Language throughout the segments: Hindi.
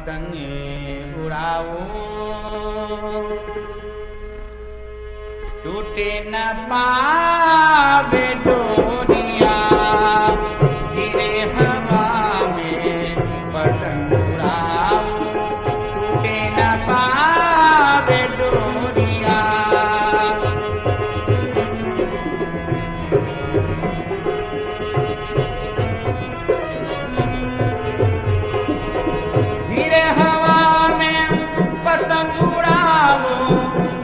पतंगे उड़ाओ, टूटे न पावे डोरिया, गिरे हवा में पतंग उड़ाओ, टूटे न पावे डोरिया। गिरे हवा में पतंग उड़ाओ,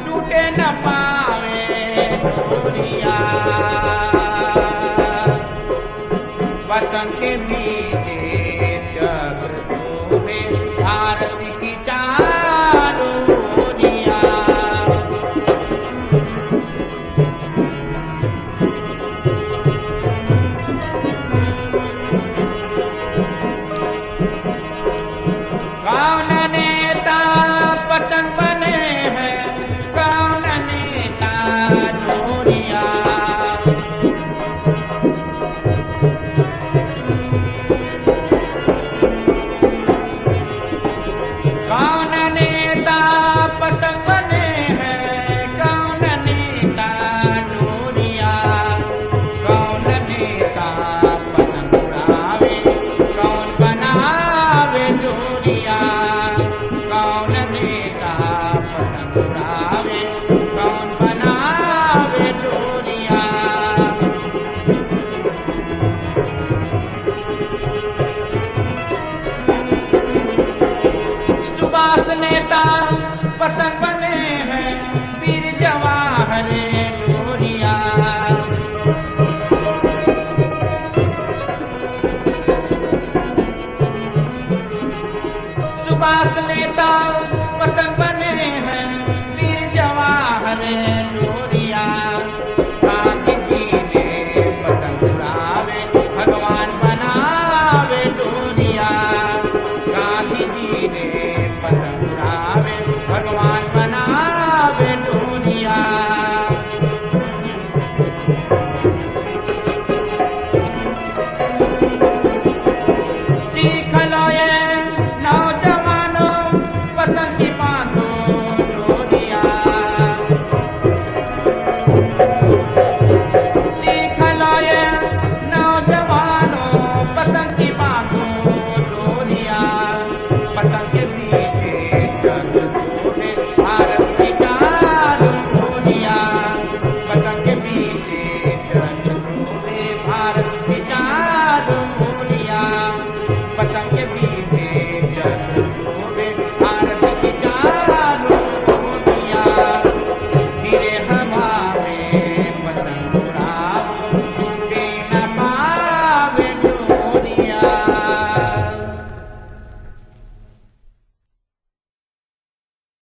टूटे न पावे डोरिया। पतंग के मीटे चक्र शोभे, भारत की चारों ओरिया। कौन नेता पतंग बने हैं, कौन नेता डोरिया। कौन नेता पतंग बने हैं, कौन नेता डोरिया। कौन नेता पतंग उड़ावे, कौन बनावे डोरिया। कौन नेता पतंग उड़ावे,